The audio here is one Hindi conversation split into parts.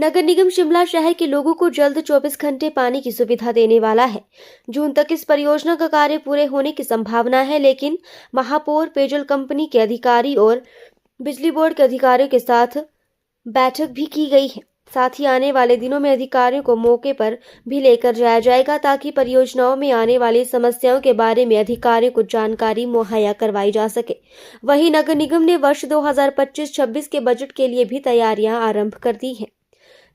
नगर निगम शिमला शहर के लोगों को जल्द 24 घंटे पानी की सुविधा देने वाला है। जून तक इस परियोजना का कार्य पूरे होने की संभावना है, लेकिन महापौर, पेयजल कंपनी के अधिकारी और बिजली बोर्ड के अधिकारियों के साथ बैठक भी की गई है। साथ ही आने वाले दिनों में अधिकारियों को मौके पर भी लेकर जाया जाएगा ताकि परियोजनाओं में आने वाली समस्याओं के बारे में अधिकारियों को जानकारी मुहैया करवाई जा सके। वहीं नगर निगम ने वर्ष 2025-26 के बजट के लिए भी तैयारियां आरंभ कर दी हैं।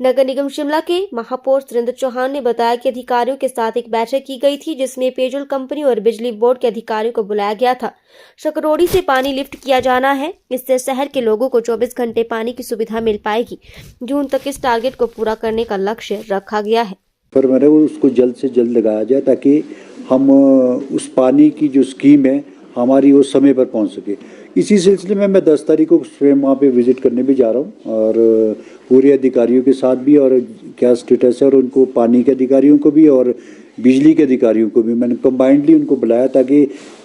नगर निगम शिमला के महापौर सुरेंद्र चौहान ने बताया कि अधिकारियों के साथ एक बैठक की गई थी, जिसमें पेयजल कंपनी और बिजली बोर्ड के अधिकारियों को बुलाया गया था। शकरोड़ी से पानी लिफ्ट किया जाना है, इससे शहर के लोगों को 24 घंटे पानी की सुविधा मिल पाएगी। जून तक इस टारगेट को पूरा करने का लक्ष्य रखा गया है। पर मैंने उसको जल्द से जल्द लगाया जाए ताकि हम उस पानी की जो स्कीम है हमारी वो समय पर पहुंच सके। इसी सिलसिले में मैं 10 तारीख को स्वयं वहाँ पे विजिट करने भी जा रहा हूँ और पूरे अधिकारियों के साथ भी, और क्या स्टेटस है, और उनको पानी के अधिकारियों को भी और बिजली के अधिकारियों को भी मैंने कंबाइंडली उनको बुलाया ताकि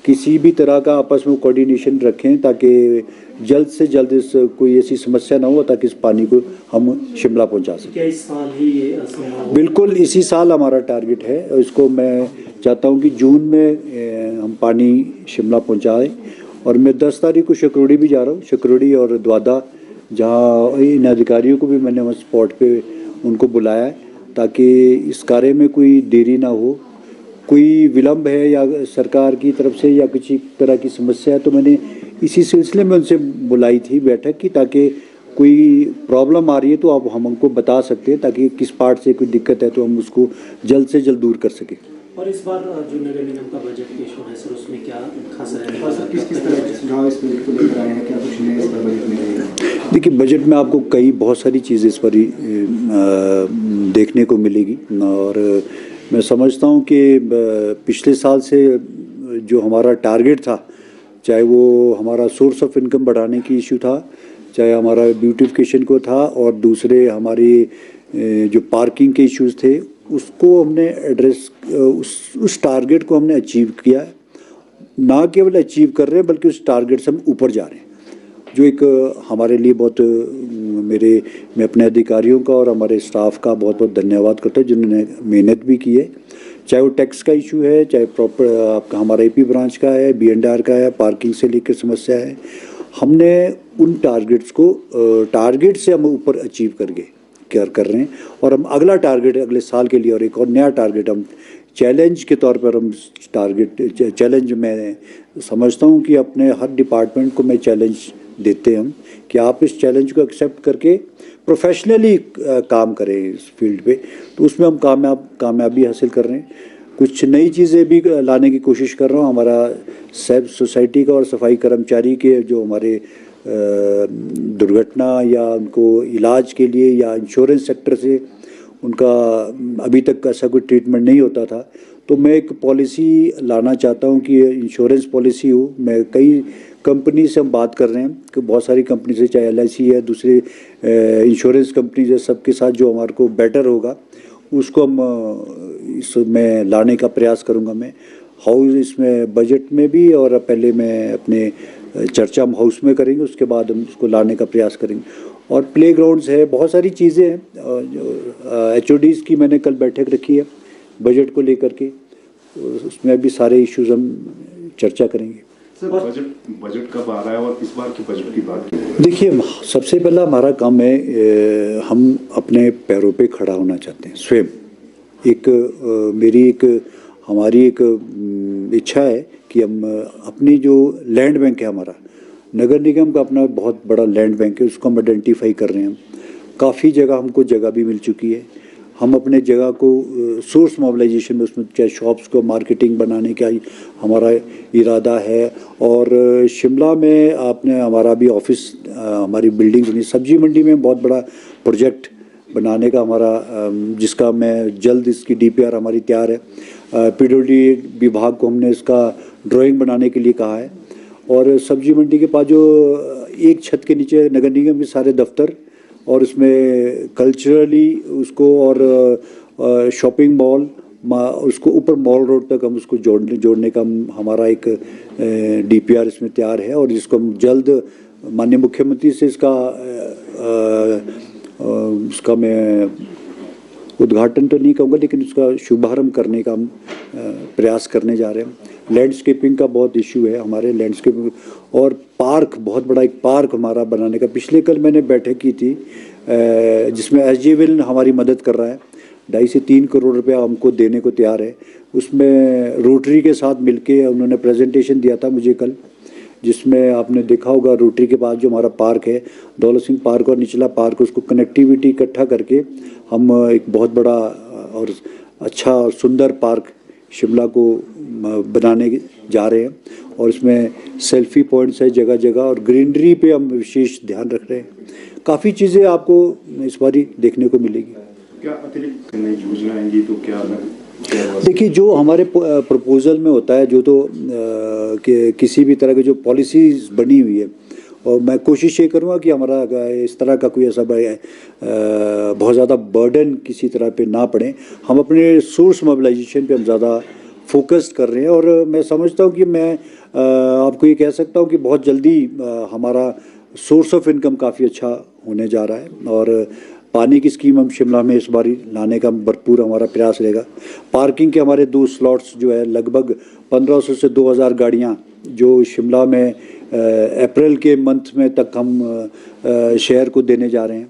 किसी भी तरह का आपस में कोऑर्डिनेशन रखें ताकि जल्द से जल्द इस कोई ऐसी समस्या ना हो ताकि इस पानी को हम शिमला पहुंचा सकें। क्या इस साल ही ये बिल्कुल इसी साल हमारा टारगेट है। इसको मैं चाहता हूं कि जून में हम पानी शिमला पहुंचाएं। और मैं 10 तारीख को शकरोड़ी भी जा रहा हूं, शकरोड़ी और द्वादा, जहां इन अधिकारियों को भी मैंने वहाँ स्पॉट पे उनको बुलाया है ताकि इस कार्य में कोई देरी ना हो। कोई विलम्ब है या सरकार की तरफ से या किसी तरह की समस्या है तो मैंने इसी सिलसिले में उनसे बुलाई थी बैठक की, ताकि कोई प्रॉब्लम आ रही है तो आप हम हमको बता सकते हैं ताकि किस पार्ट से कोई दिक्कत है तो हम उसको जल्द से जल्द दूर कर सकें। और इस बार जो नगर निगम का बजट पेश होना है सर, उसमें क्या खास रहेगा? किस तरह के सुझाव इस बजट को लेकर आए हैं? क्या कुछ नया इस बार बजट में रहेगा? देखिए, बजट में आपको बहुत सारी चीज़ें इस बार देखने को मिलेगी और मैं समझता हूँ कि पिछले साल से जो हमारा टारगेट था, चाहे वो हमारा सोर्स ऑफ इनकम बढ़ाने की इशू था, चाहे हमारा ब्यूटिफिकेशन को था, और दूसरे हमारी जो पार्किंग के इश्यूज थे, उसको हमने एड्रेस उस टारगेट को हमने अचीव किया है। ना केवल अचीव कर रहे हैं बल्कि उस टारगेट से हम ऊपर जा रहे हैं, जो एक हमारे लिए बहुत मैं अपने अधिकारियों का और हमारे स्टाफ का बहुत बहुत धन्यवाद करता हूँ जिन्होंने मेहनत भी की है। चाहे वो टैक्स का इशू है, चाहे प्रॉपर आपका हमारा एपी ब्रांच का है, BNR का है, पार्किंग से लेकर समस्या है, हमने उन टारगेट से हम ऊपर अचीव कर रहे हैं। और हम अगला टारगेट अगले साल के लिए और एक और नया टारगेट हम चैलेंज के तौर पर हम चैलेंज मैं समझता हूँ कि अपने हर डिपार्टमेंट को मैं चैलेंज देते हैं हम कि आप इस चैलेंज को एक्सेप्ट करके प्रोफेशनली काम करें इस फील्ड पे, तो उसमें हम कामयाबी हासिल कर रहे हैं। कुछ नई चीज़ें भी लाने की कोशिश कर रहा हूँ। हमारा सेल्फ सोसाइटी का और सफाई कर्मचारी के जो हमारे दुर्घटना या उनको इलाज के लिए या इंश्योरेंस सेक्टर से उनका अभी तक ऐसा कोई ट्रीटमेंट नहीं होता था, तो मैं एक पॉलिसी लाना चाहता हूं कि इंश्योरेंस पॉलिसी हो। मैं कई कंपनी से हम बात कर रहे हैं कि बहुत सारी कंपनी से, चाहे LIC है, दूसरे इंश्योरेंस कंपनीज है, सबके साथ जो हमारे को बेटर होगा उसको हम इसमें लाने का प्रयास करूंगा मैं। हाउस इसमें बजट में भी, और पहले मैं अपने चर्चा हम हाउस में करेंगे, उसके बाद हम उसको लाने का प्रयास करेंगे। और प्ले ग्राउंड्स है, बहुत सारी चीज़ें हैं। HODs की मैंने कल बैठक रखी है बजट को लेकर के, उसमें भी सारे इश्यूज हम चर्चा करेंगे। सर, बजट कब आ रहा है और इस बार की बजट की बात करें? देखिए, सबसे पहला हमारा काम है, हम अपने पैरों पे खड़ा होना चाहते हैं स्वयं। हमारी एक इच्छा है कि हम अपनी जो लैंड बैंक है, हमारा नगर निगम का अपना बहुत बड़ा लैंड बैंक है, उसको हम आइडेंटिफाई कर रहे हैं। काफ़ी जगह हमको जगह भी मिल चुकी है। हम अपने जगह को सोर्स मोबिलाइजेशन में, उसमें चाहे शॉप्स को मार्केटिंग बनाने का हमारा इरादा है। और शिमला में हमारा भी ऑफिस, हमारी बिल्डिंग्स बनी, सब्जी मंडी में बहुत बड़ा प्रोजेक्ट बनाने का हमारा, जिसका मैं जल्द इसकी DPR हमारी तैयार है। PWD विभाग को हमने इसका ड्राइंग बनाने के लिए कहा है। और सब्जी मंडी के पास जो एक छत के नीचे नगर निगम के सारे दफ्तर, और उसमें कल्चरली उसको और शॉपिंग मॉल, उसको ऊपर मॉल रोड तक हम उसको जोड़ने का हमारा एक DPR इसमें तैयार है। और जिसको हम जल्द माननीय मुख्यमंत्री से इसका उसका मैं उद्घाटन तो नहीं कहूँगा, लेकिन उसका शुभारंभ करने का हम प्रयास करने जा रहे हैं। लैंडस्केपिंग का बहुत इशू है हमारे, लैंडस्केपिंग और पार्क, बहुत बड़ा एक पार्क हमारा बनाने का। पिछले कल मैंने बैठक की थी जिसमें SJVIL हमारी मदद कर रहा है, 2.5 से 3 करोड़ रुपया हमको देने को तैयार है। उसमें रोटरी के साथ मिलके उन्होंने प्रेजेंटेशन दिया था मुझे कल, जिसमें आपने देखा होगा रोटरी के पास जो हमारा पार्क है, दौलत सिंह पार्क और निचला पार्क, उसको कनेक्टिविटी इकट्ठा करके हम एक बहुत बड़ा और अच्छा और सुंदर पार्क शिमला को बनाने जा रहे हैं। और इसमें सेल्फी पॉइंट्स है जगह जगह, और ग्रीनरी पे हम विशेष ध्यान रख रहे हैं। काफ़ी चीज़ें आपको इस बार देखने को मिलेगी। क्या अतिरिक्त नई योजना आएंगी तो क्या देखिए, जो हमारे प्रपोजल में होता है, जो तो किसी भी तरह की जो पॉलिसीज बनी हुई है, और मैं कोशिश ये करूँगा कि हमारा इस तरह का कोई ऐसा बहुत ज़्यादा बर्डन किसी तरह पे ना पड़े। हम अपने सोर्स मोबिलाइजेशन पे हम ज़्यादा फोकस्ड कर रहे हैं, और मैं समझता हूँ कि मैं आपको ये कह सकता हूँ कि बहुत जल्दी हमारा सोर्स ऑफ इनकम काफ़ी अच्छा होने जा रहा है। और पानी की स्कीम हम शिमला में इस बार लाने का भरपूर हमारा प्रयास रहेगा। पार्किंग के हमारे 2 स्लॉट्स जो है, लगभग 1500 से 2000 गाड़ियाँ जो शिमला में अप्रैल के मंथ में तक हम शहर को देने जा रहे हैं।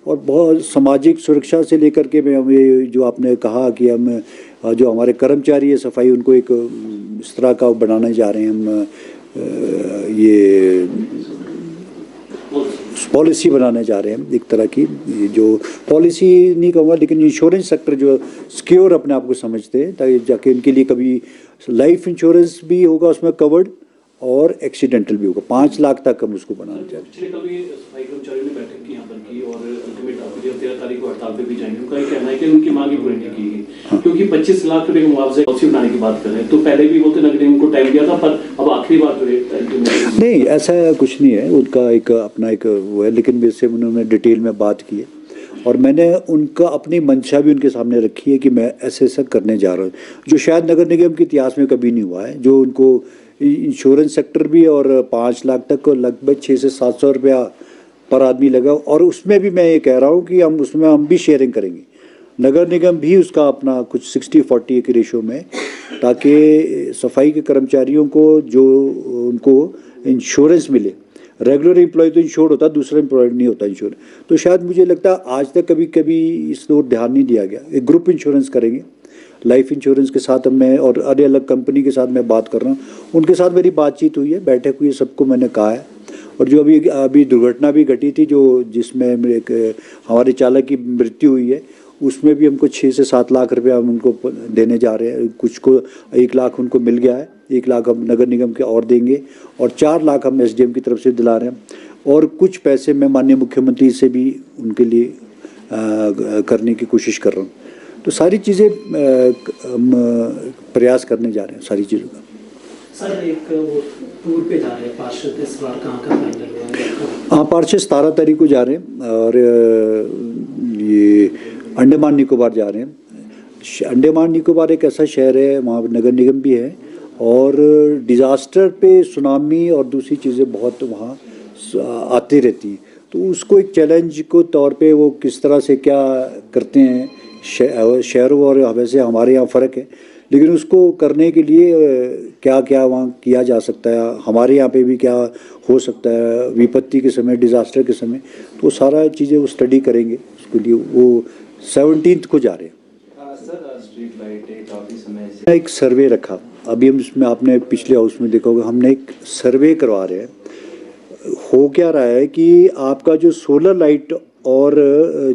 और बहुत सामाजिक सुरक्षा से लेकर के मैं, ये जो आपने कहा कि हम जो हमारे कर्मचारी है सफाई, उनको एक इस तरह का बनाने जा रहे हैं हम, ये पॉलिसी बनाने जा रहे हैं एक तरह की, जो पॉलिसी नहीं कहूँगा लेकिन इंश्योरेंस सेक्टर जो सिक्योर अपने आप को समझते हैं, ताकि जाके इनके लिए कभी लाइफ इंश्योरेंस भी होगा उसमें कवर्ड, और एक्सीडेंटल भी होगा। 5 लाख तक हम उसको बनाना चाहते हैं। पिछले कल भी सफाई कर्मचारियों ने बैठक की यहाँ पर की, और अल्टीमेट 13 तारीख को हड़ताल पे भी जाएंगे। उनका ये कहना है कि उनकी मांग ही पूरी नहीं की गई, क्योंकि 25 लाख रुपए के मुआवजे पॉलिसी बनाने की बात कर रहे हैं। तो पहले भी बोलते नगर निगम को टाइम दिया था, पर अब आखिरी बार जो है नहीं, ऐसा कुछ नहीं है। उनका एक अपना एक वो है, लेकिन मेरे से उन्होंने डिटेल में बात की है, और मैंने उनका अपनी मंशा भी उनके सामने रखी है कि मैं ऐसा करने जा रहा हूँ, जो शायद नगर निगम के इतिहास में कभी नहीं हुआ है। जो उनको इंश्योरेंस सेक्टर भी, और 5 लाख तक को लगभग 600 से 700 रुपया पर आदमी लगा, और उसमें भी मैं ये कह रहा हूँ कि हम भी शेयरिंग करेंगे। नगर निगम भी उसका अपना कुछ 60-40 के रेशो में, ताकि सफाई के कर्मचारियों को जो उनको इंश्योरेंस मिले। रेगुलर एम्प्लॉय तो इंश्योर्ड होता है, दूसरा एम्प्लॉय नहीं होता इंश्योर। तो शायद मुझे लगता है आज तक कभी इस ओर ध्यान नहीं दिया गया। एक ग्रुप इंश्योरेंस करेंगे, लाइफ इंश्योरेंस के साथ मैं, और अलग अलग कंपनी के साथ मैं बात कर रहा हूँ, उनके साथ मेरी बातचीत हुई है, बैठक हुई है, सबको मैंने कहा है। और जो अभी दुर्घटना भी घटी थी, जिसमें हमारे चालक की मृत्यु हुई है, उसमें भी हमको 6 से 7 लाख रुपया हम उनको देने जा रहे हैं। कुछ को 1 लाख उनको मिल गया है, 1 लाख हम नगर निगम के और देंगे, और 4 लाख हम SDM की तरफ से दिला रहे हैं, और कुछ पैसे मैं माननीय मुख्यमंत्री से भी उनके लिए करने की कोशिश कर रहा हूँ। तो सारी चीज़ें हम प्रयास करने जा रहे हैं, सारी चीज़ों का। सर, एक वो टूर पे जा रहे हैं पार्षद, इस बार कहाँ का फाइनल हुआ है? हाँ, पार्षद 17 तारीख को जा रहे हैं, और ये अंडमान निकोबार जा रहे हैं। अंडमान निकोबार एक ऐसा शहर है, वहाँ नगर निगम भी है, और डिज़ास्टर पे सुनामी और दूसरी चीज़ें बहुत वहाँ आती रहती हैं। तो उसको एक चैलेंज को तौर पे वो किस तरह से क्या करते हैं, शहरों और वैसे हमारे यहाँ फ़र्क है, लेकिन उसको करने के लिए क्या क्या वहाँ किया जा सकता है, हमारे यहाँ पे भी क्या हो सकता है विपत्ति के समय, डिज़ास्टर के समय, तो सारा चीज़ें वो स्टडी करेंगे। उसके लिए वो 17 को जा रहे हैं। सर, स्ट्रीट लाइट काफ़ी समय से एक सर्वे रखा, अभी हम इसमें आपने पिछले हाउस में देखा होगा, हमने एक सर्वे करवा रहे हैं। हो क्या रहा है कि आपका जो सोलर लाइट, और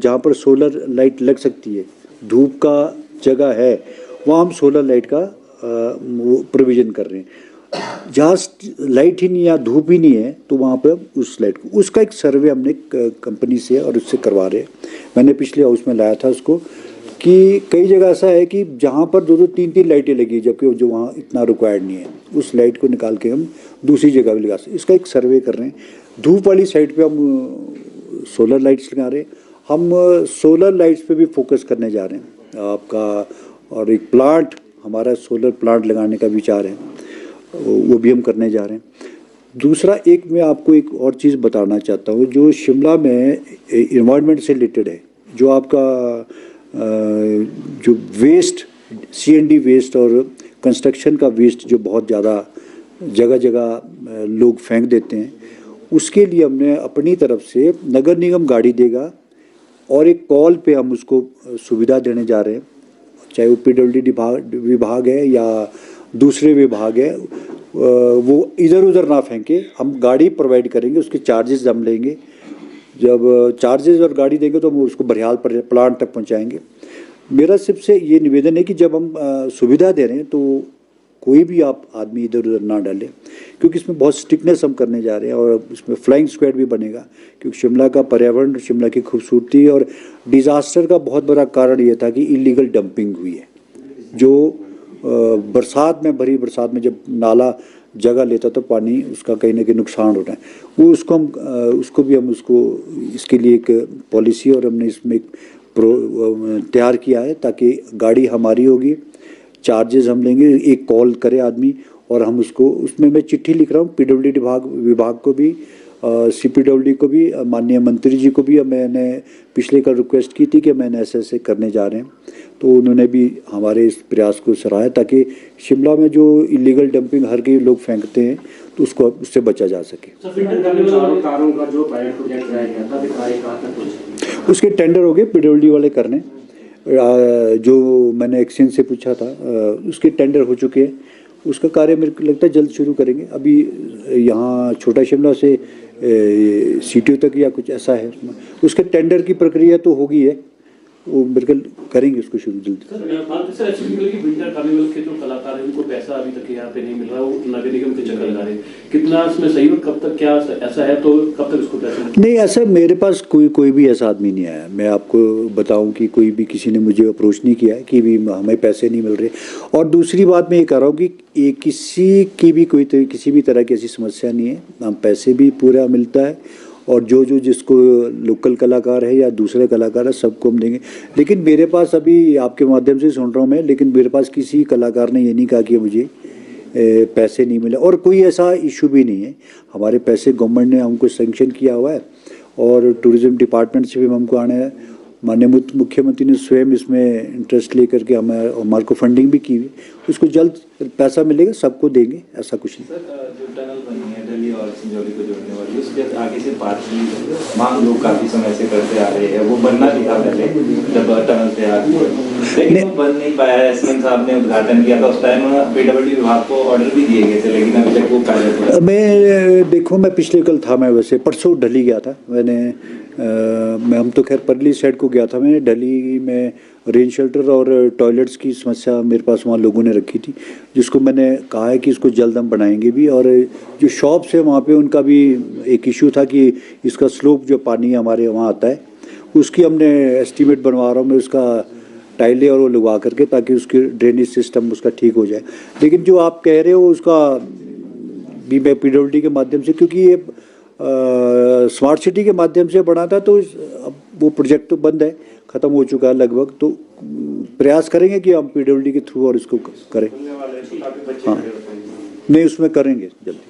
जहाँ पर सोलर लाइट लग सकती है, धूप का जगह है, वहाँ हम सोलर लाइट का प्रोविज़न कर रहे हैं। जहाँ लाइट ही नहीं है, धूप ही नहीं है, तो वहाँ पर उस लाइट को, उसका एक सर्वे हमने कंपनी से और उससे करवा रहे हैं। मैंने पिछले हाउस में लाया था उसको, कि कई जगह ऐसा है कि जहाँ पर 2-2, 3-3 लाइटें लगी, जबकि जो वहाँ इतना रिक्वायर्ड नहीं है, उस लाइट को निकाल के हम दूसरी जगह भी लगा सकते। इसका एक सर्वे कर रहे हैं। धूप वाली साइड पे हम सोलर लाइट्स लगा रहे हैं। हम सोलर लाइट्स पे भी फोकस करने जा रहे हैं आपका, और एक प्लांट, हमारा सोलर प्लांट लगाने का विचार है, वो भी हम करने जा रहे हैं। दूसरा एक मैं आपको एक और चीज़ बताना चाहता हूँ जो शिमला में इन्वायरमेंट से रिलेटेड है, जो आपका जो वेस्ट CND वेस्ट और कंस्ट्रक्शन का वेस्ट जो बहुत ज़्यादा जगह जगह लोग फेंक देते हैं, उसके लिए हमने अपनी तरफ से नगर निगम गाड़ी देगा और एक कॉल पे हम उसको सुविधा देने जा रहे हैं, चाहे वो PWD विभाग है या दूसरे विभाग है, वो इधर उधर ना फेंके, हम गाड़ी प्रोवाइड करेंगे, उसके चार्जेस हम लेंगे। जब चार्जेस और गाड़ी देंगे तो हम उसको बरियाल पर प्लांट तक पहुंचाएंगे। मेरा सबसे ये निवेदन है कि जब हम सुविधा दे रहे हैं तो कोई भी आप आदमी इधर उधर ना डालें, क्योंकि इसमें बहुत स्ट्रिक्टनेस हम करने जा रहे हैं और इसमें फ्लाइंग स्क्वाड भी बनेगा, क्योंकि शिमला का पर्यावरण, शिमला की खूबसूरती और डिज़ास्टर का बहुत बड़ा कारण ये था कि इलीगल डंपिंग हुई है। जो बरसात में, भरी बरसात में जब नाला जगह लेता तो पानी उसका कहीं ना कहीं नुकसान हो रहा है, वो उसको भी हम इसके लिए एक पॉलिसी और हमने इसमें एक तैयार किया है, ताकि गाड़ी हमारी होगी, चार्जेस हम लेंगे, एक कॉल करे आदमी और हम उसमें मैं चिट्ठी लिख रहा हूँ PWD विभाग को भी, CPWD को भी, माननीय मंत्री जी को भी मैंने पिछले कल रिक्वेस्ट की थी कि मैंने ऐसे करने जा रहे हैं, तो उन्होंने भी हमारे इस प्रयास को सराहा, ताकि शिमला में जो इलीगल डंपिंग हर कई लोग फेंकते हैं तो उससे बचा जा सके। कारों का जो पायलट प्रोजेक्ट कराया गया था, कार्य कहाँ तक पहुंचा? उसके टेंडर हो गए, PWD वाले करने, जो मैंने एक्सचेंज से पूछा था उसके टेंडर हो चुके हैं, उसका कार्य मेरे को लगता है जल्द शुरू करेंगे। अभी यहाँ छोटा शिमला से CTO तक या कुछ ऐसा है, उसके टेंडर की प्रक्रिया तो होगी है, वो बिल्कुल करेंगे उसको शुरू जल्दी। सर एक्चुअली कि विंटर कार्निवल के जो कलाकार हैं उनको पैसा अभी तक यहाँ पे नहीं मिल रहा, वो नगर निगम के चक्कर लगा रहे हैं, कितना इसमें सही और कब तक, क्या ऐसा है तो कब तक इसको पैसा नहीं, ऐसा मेरे पास कोई भी ऐसा आदमी नहीं आया। मैं आपको बताऊं कि कोई भी किसी ने मुझे अप्रोच नहीं किया है कि भी हमें पैसे नहीं मिल रहे। और दूसरी बात मैं ये कह रहा हूँ कि किसी की भी किसी भी तरह की ऐसी समस्या नहीं है, हम पैसे भी पूरा मिलता है और जो जिसको लोकल कलाकार है या दूसरे कलाकार है सबको हम देंगे। लेकिन मेरे पास अभी आपके माध्यम से सुन रहा हूँ मैं, लेकिन मेरे पास किसी कलाकार ने ये नहीं कहा कि मुझे पैसे नहीं मिले, और कोई ऐसा इशू भी नहीं है। हमारे पैसे गवर्नमेंट ने हमको सेंक्शन किया हुआ है और टूरिज्म डिपार्टमेंट से भी हमको आने हैं। माननीय मुख्यमंत्री ने स्वयं इसमें इंटरेस्ट लेकर के हमारे को फंडिंग भी की हुई, उसको जल्द पैसा मिलेगा, सबको देंगे, ऐसा कुछ नहीं। सर जो टनल बनी है दिल्ली और संजौली को जोड़ने वाली, उसके आगे से बात की मांग लोग काफ़ी समय से करते आ रहे हैं, वो बनना भी था पहले जब टनल तैयार हुआ, लेकिन वो बन नहीं पाया है। SN साहब ने उद्घाटन किया था, उस टाइम PWD विभाग को ऑर्डर भी दिए गए थे, लेकिन अभी तक वो कार्य पूरा। मैं पिछले कल था, मैं वैसे परसों ढली गया था, हम तो खैर परली साइड को गया था। मैं ढली में रेन शेल्टर और टॉयलेट्स की समस्या मेरे पास वहाँ लोगों ने रखी थी, जिसको मैंने कहा है कि इसको जल्द हम बनाएंगे भी। और जो शॉप्स है वहाँ पे उनका भी एक इशू था कि इसका स्लोप जो पानी हमारे वहाँ आता है उसकी हमने एस्टीमेट बनवा रहा हूँ मैं, उसका टाइलें और वो लगवा करके, ताकि उसकी ड्रेनेज सिस्टम उसका ठीक हो जाए। लेकिन जो आप कह रहे हो उसका भी मैं PWD के माध्यम से, क्योंकि ये स्मार्ट सिटी के माध्यम से बना था, तो अब वो प्रोजेक्ट तो बंद है, ख़त्म हो चुका है लगभग, तो प्रयास करेंगे कि हम PWD के थ्रू और इसको करें। हाँ, नहीं उसमें करेंगे जल्दी।